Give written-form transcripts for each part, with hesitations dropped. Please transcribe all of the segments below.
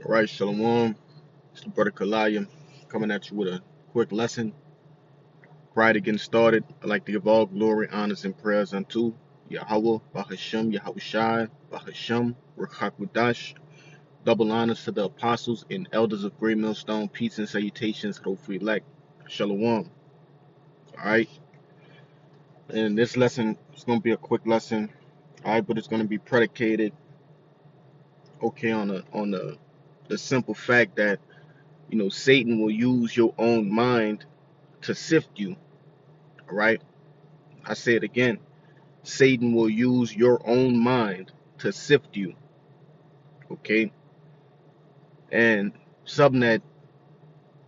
All right, Shalom. It's the brother Kalaya coming at you with a quick lesson. Prior to getting started, I'd like to give all glory, honors, and prayers unto Yahweh, Bahasham, Yahushai, Bahasham, Rakakwadash. Double honors to the apostles and elders of Great Millstone. Peace and salutations, hopefully elect. Shalom. All right. And this lesson is going to be a quick lesson. All right, but it's going to be predicated, okay, on the simple fact that Satan will use your own mind to sift you. All right. I say it again. Satan will use your own mind to sift you. Okay. And something that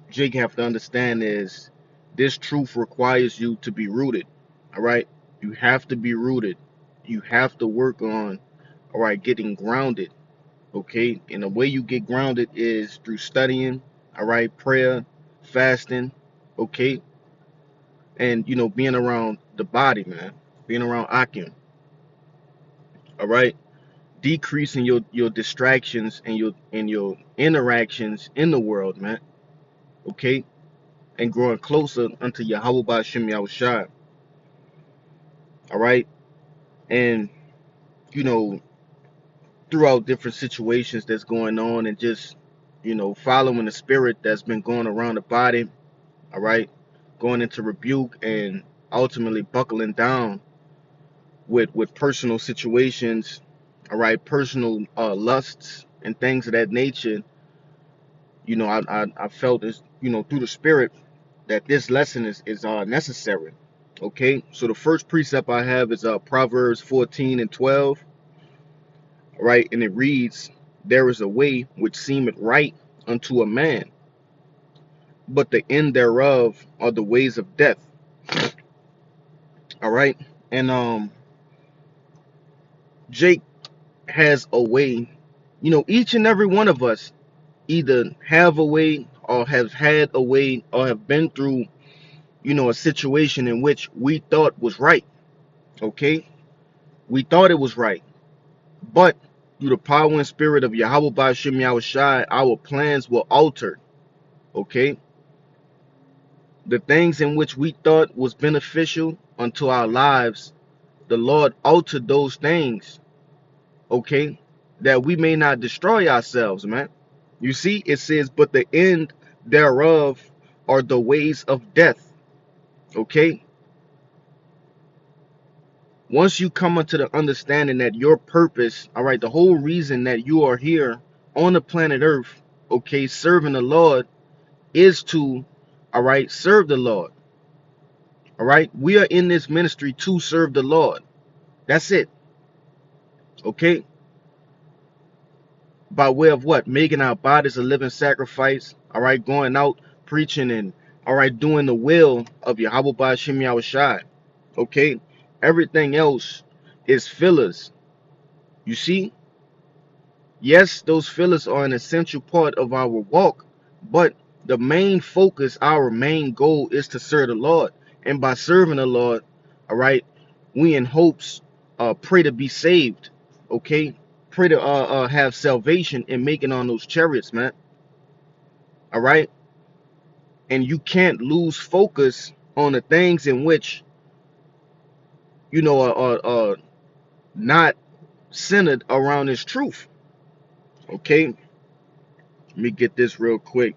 Jake have to understand is this truth requires you to be rooted. All right. You have to be rooted. You have to work on, all right, getting grounded. Okay. And the way you get grounded is through studying, all right, prayer, fasting, okay, and being around the body, man, being around Akim. All right, decreasing your distractions and your interactions in the world, man. Okay, and growing closer unto Yahweh Ba'Shem Yahushua. All right, and you know throughout different situations that's going on, and just following the spirit that's been going around the body. All right, going into rebuke and ultimately buckling down with personal situations. All right, personal lusts and things of that nature. I felt this, through the spirit that this lesson is necessary. Okay, so the first precept I have is Proverbs 14 and 12. All right, and it reads, "There is a way which seemeth right unto a man, but the end thereof are the ways of death." All right, and Jake has a way. Each and every one of us either have a way or have had a way or have been through a situation in which we thought was right. Okay, we thought it was right, but through the power and spirit of Yahweh Ba'Shem Yahushai, our plans were altered. Okay, the things in which we thought was beneficial unto our lives, the Lord altered those things. Okay, that we may not destroy ourselves, man. You see, it says, "But the end thereof are the ways of death." Okay, once you come into the understanding that your purpose, all right, the whole reason that you are here on the planet Earth, okay, serving the Lord, is to, all right, serve the Lord. All right, we are in this ministry to serve the Lord. That's it. Okay, by way of what? Making our bodies a living sacrifice. All right, going out preaching and all right, doing the will of Yahweh Ba'Shem Yahushai. Okay, everything else is fillers. You see, yes, those fillers are an essential part of our walk, but the main focus, our main goal is to serve the Lord. And by serving the Lord, all right, we in hopes pray to be saved, okay? Pray to have salvation and making on those chariots, man. All right? And you can't lose focus on the things in which, are not centered around this truth. Okay? Let me get this real quick.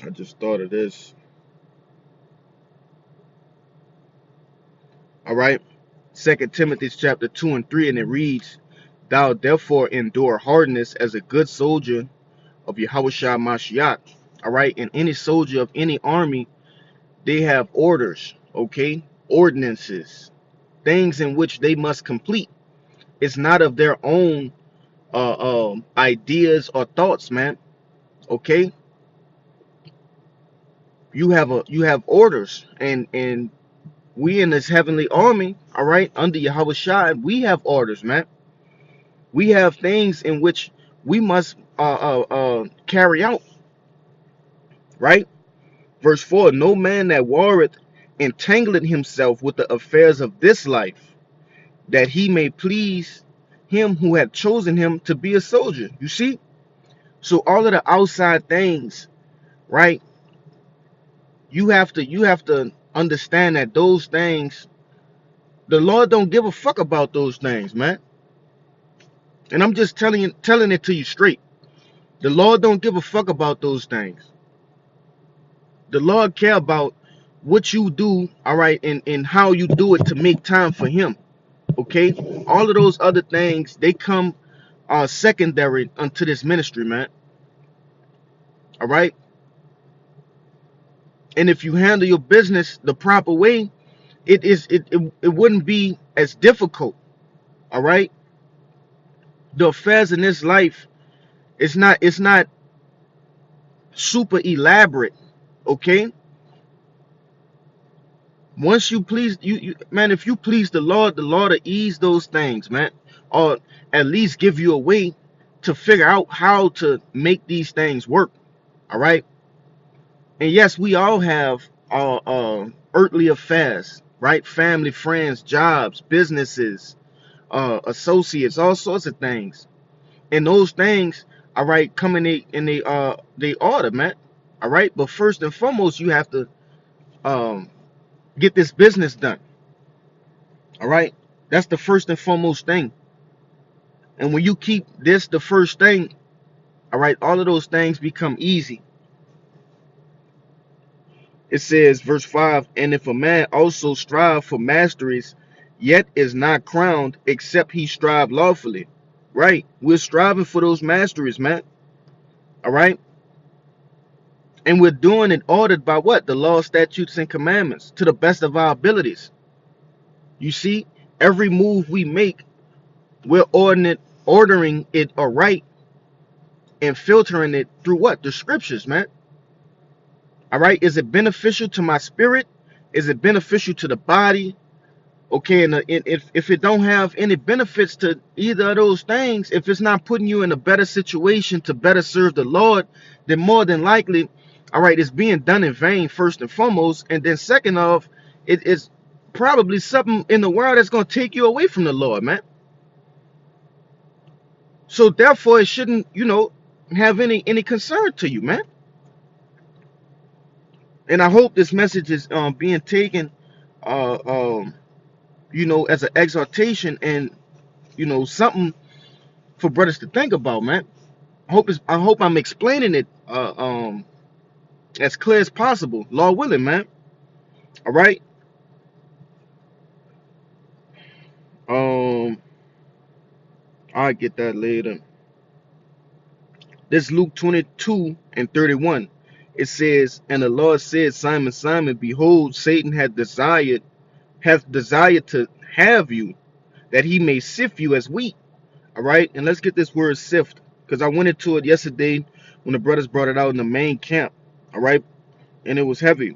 I just thought of this. All right. Second Timothy chapter 2 and 3, and it reads, "Thou therefore endure hardness as a good soldier of Yahushua Mashiach." All right. And any soldier of any army, they have orders, okay? Ordinances, things in which they must complete. It's not of their own ideas or thoughts, man. Okay. You have orders, and we in this heavenly army, all right, under Yahushua, we have orders, man. We have things in which we must carry out, right? Verse 4, "No man that warreth entangleth himself with the affairs of this life, that he may please him who had chosen him to be a soldier. You see? So all of the outside things, right? You have to understand that those things, the Lord don't give a fuck about those things, man. And I'm just telling it to you straight. The Lord don't give a fuck about those things. The Lord care about what you do, all right, and how you do it to make time for him. Okay? All of those other things, they come secondary unto this ministry, man. All right? And if you handle your business the proper way, it wouldn't be as difficult. All right? The affairs in this life, it's not super elaborate. Okay? Once you please you man, if you please the Lord will ease those things, man, or at least give you a way to figure out how to make these things work. All right? And yes, we all have earthly affairs, right? Family, friends, jobs, businesses, associates, all sorts of things. And those things, all right, come they order, man. All right, but first and foremost, you have to um get this business done. All right, that's the first and foremost thing. And when you keep this the first thing, all right, all of those things become easy. It says, verse 5, and if a man also strive for masteries, yet is not crowned, except he strive lawfully. Right? We're striving for those masteries, man. All right? And we're doing it ordered by what? The law, statutes, and commandments to the best of our abilities. You see, every move we make, we're ordering it aright and filtering it through what? The scriptures, man. All right? Is it beneficial to my spirit? Is it beneficial to the body? Okay, and if it don't have any benefits to either of those things, if it's not putting you in a better situation to better serve the Lord, then more than likely, all right, it's being done in vain first and foremost, and then second off, it is probably something in the world that's going to take you away from the Lord, man. So therefore, it shouldn't, have any concern to you, man. And I hope this message is being taken, uh, um, as an exhortation and something for brothers to think about, man. I hope I'm explaining it as clear as possible, Lord willing, man. All right. Um, I'll get that later. This Luke 22:31. It says, and the Lord said, Simon, Simon, behold, Satan hath desired to have you, that he may sift you as wheat. All right, and let's get this word sift, because I went into it yesterday when the brothers brought it out in the main camp. All right, and it was heavy.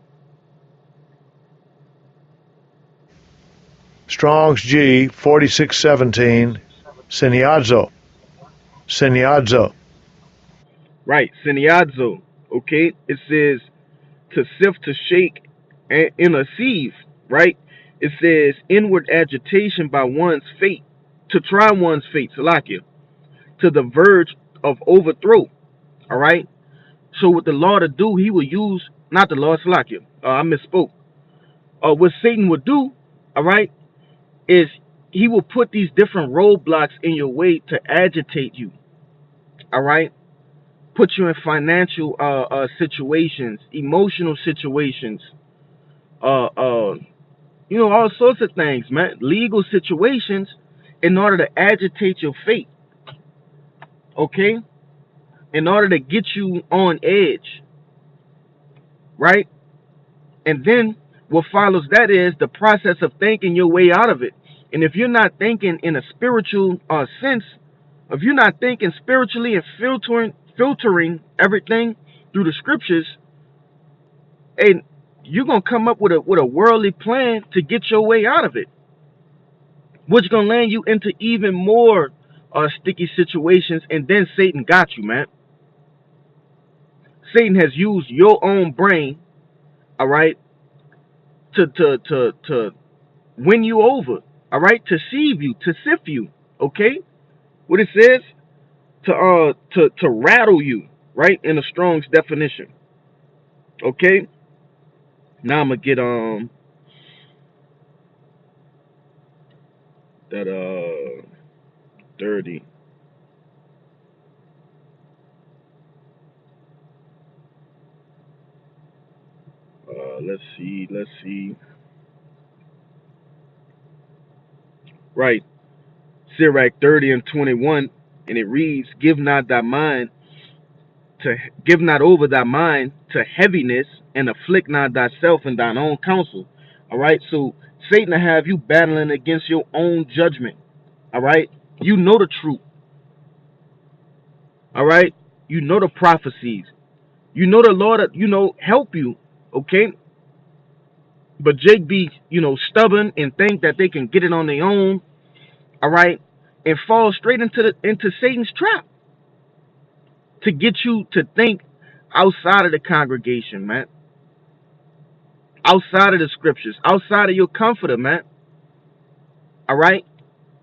Strong's G 4617, Siniadzo. Siniadzo. Right, siniadzo. Okay, it says to sift, to shake, and in a sieve. Right, it says inward agitation by one's fate, to try one's fate, Salakia, to the verge of overthrow. All right. So what the Lord to do, he will use, not the Lord, Salakia. I misspoke. What Satan would do, all right, is he will put these different roadblocks in your way to agitate you. All right, put you in financial situations, emotional situations, uh, uh, all sorts of things, man. Legal situations, in order to agitate your fate. Okay, in order to get you on edge, right? And then what follows that is the process of thinking your way out of it. And if you're not thinking in a spiritual sense, if you're not thinking spiritually and filtering everything through the scriptures, and you're gonna come up with a worldly plan to get your way out of it, which gonna land you into even more sticky situations. And then Satan got you, man. Satan has used your own brain, all right, to win you over, all right, to sieve you, to sift you, okay? What it says to rattle you, right? In a Strong's definition. Okay. Now I'm gonna get that 30. Let's see. Right. Sirach 30 and 21, and it reads, to give not over thy mind to heaviness, and afflict not thyself in thine own counsel. All right. So Satan will have you battling against your own judgment. All right. You know the truth. All right. You know the prophecies. You know the Lord, help you. Okay. But Jake be, stubborn and think that they can get it on their own. All right. And fall straight into Satan's trap to get you to think outside of the congregation, man. Outside of the scriptures, outside of your comforter, man. All right,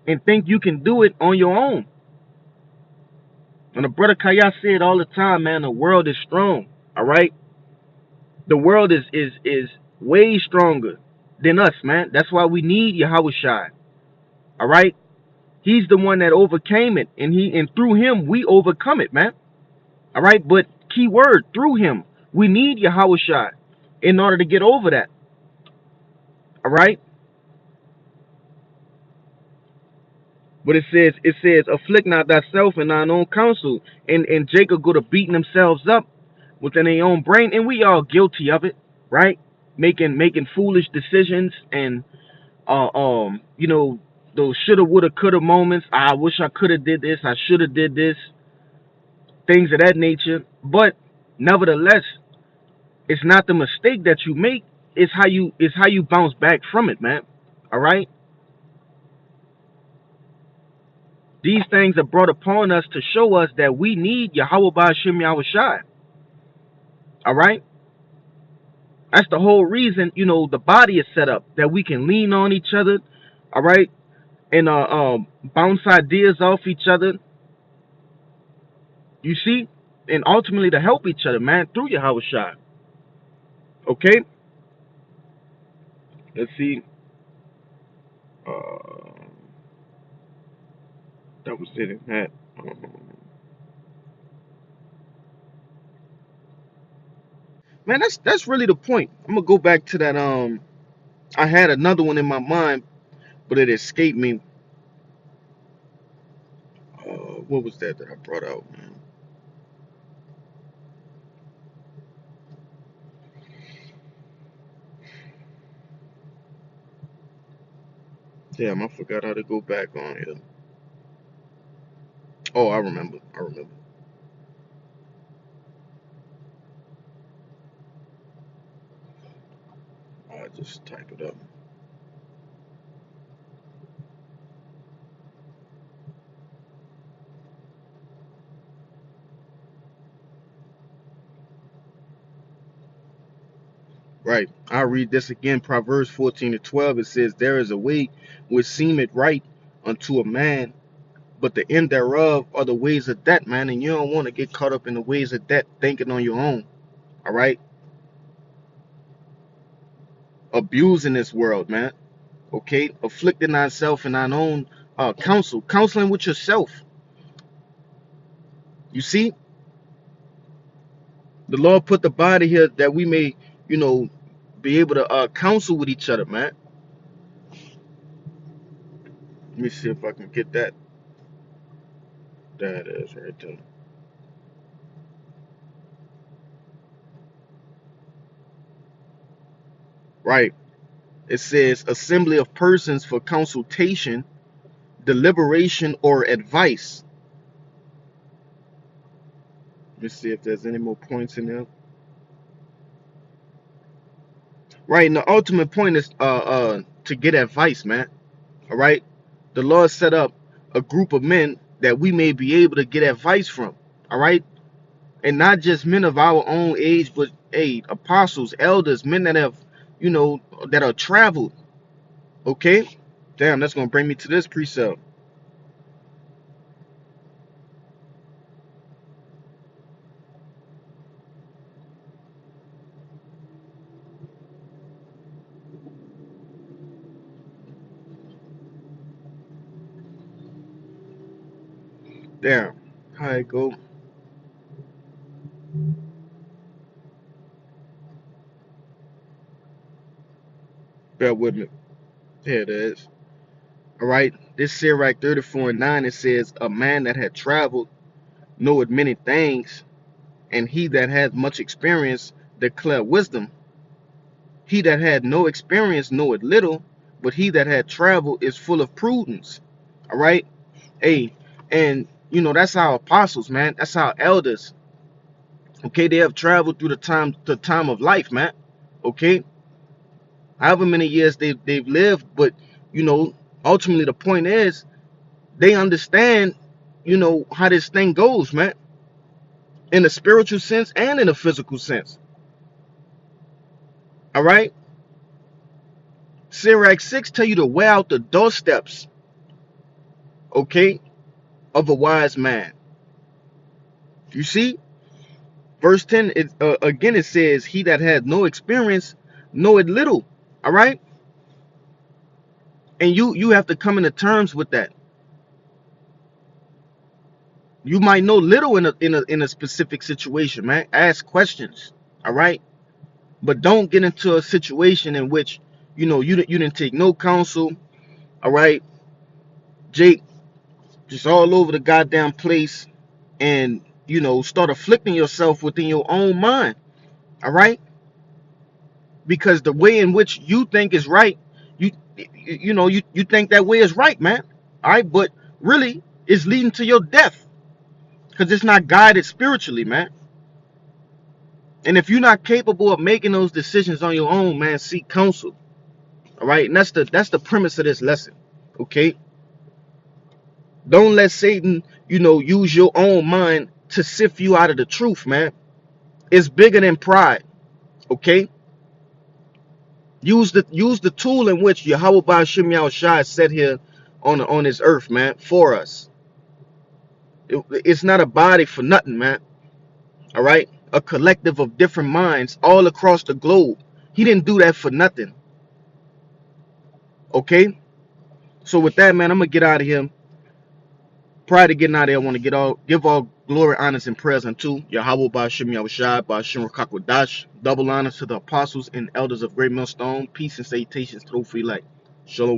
and think you can do it on your own. And the brother Kaya said all the time, man, the world is strong. All right, the world is way stronger than us, man. That's why we need Yahweh Shai. All right, he's the one that overcame it, and through him we overcome it, man. All right, but key word, through him we need Yahweh Shai in order to get over that. All right. But it says, afflict not thyself in thine own counsel. And Jacob go to beating themselves up within their own brain. And we all guilty of it, right? Making foolish decisions and those shoulda, woulda, coulda moments. I wish I coulda did this, I shoulda did this, things of that nature. But nevertheless, it's not the mistake that you make, it's how you bounce back from it, man. All right? These things are brought upon us to show us that we need Yahweh Ba'ashem Yahweh Shai. All right? That's the whole reason, the body is set up, that we can lean on each other, all right? And bounce ideas off each other, you see? And ultimately to help each other, man, through Yahweh Shai. Okay? Let's see. Uh, that was it in that. Man, that's really the point. I'm gonna go back to that. I had another one in my mind, but it escaped me. What was that I brought out, man? Damn, I forgot how to go back on here. Oh, I remember. I remember. I just type it up. Right. I'll read this again. Proverbs 14 to 12. It says, there is a way which seemeth right unto a man, but the end thereof are the ways of that man. And you don't want to get caught up in the ways of that thinking on your own. All right. Abusing this world, man. Okay. Afflicting thyself in thine own counseling with yourself. You see, the Lord put the body here that we may, you know, be able to counsel with each other, man. Let me see if I can get that. That is right there. Right. It says assembly of persons for consultation, deliberation, or advice. Let me see if there's any more points in there. Right. And the ultimate point is to get advice, man. All right. The Lord set up a group of men that we may be able to get advice from. All right. And not just men of our own age, but hey, apostles, elders, men that have, that are traveled. Okay. Damn, that's gonna bring me to this precept. Damn. How it go? Bear with me. Here it is. All right. This Sirach 34:9, it says, a man that had traveled knoweth many things, and he that hath much experience declare wisdom. He that had no experience knoweth little, but he that had traveled is full of prudence. All right. Hey, and that's our apostles, man. That's our elders. Okay, they have traveled through the time of life, man. Okay, however many years they've lived, but you know, ultimately the point is they understand, how this thing goes, man, in a spiritual sense and in a physical sense. All right, Sirach 6 tell you to wear out the doorsteps, okay, of a wise man. You see, verse 10, again it says, he that had no experience knoweth little. All right, and you have to come into terms with that. You might know little in a specific situation, man. Ask questions, all right? But don't get into a situation in which you didn't take no counsel, all right? Jake, just all over the goddamn place, and start afflicting yourself within your own mind, all right? Because the way in which you think is right, you think that way is right, man. All right, but really it's leading to your death because it's not guided spiritually, man. And if you're not capable of making those decisions on your own, man, seek counsel. All right, and that's the premise of this lesson. Okay, don't let Satan, use your own mind to sift you out of the truth, man. It's bigger than pride. Okay, use the tool in which Yahweh Ba'ashem Yahushua set here on this earth, man, for us. It's not a body for nothing, man. All right, a collective of different minds all across the globe. He didn't do that for nothing. Okay. So with that, man, I'm gonna get out of here. Prior to getting out of here, I want to give all glory, honors, and prayers unto Yahweh Ba'ashem Yahushua, Ba'ashem Rakakwadash. Double honors to the apostles and elders of Great Millstone. Peace and salutations to the free light. Shalom.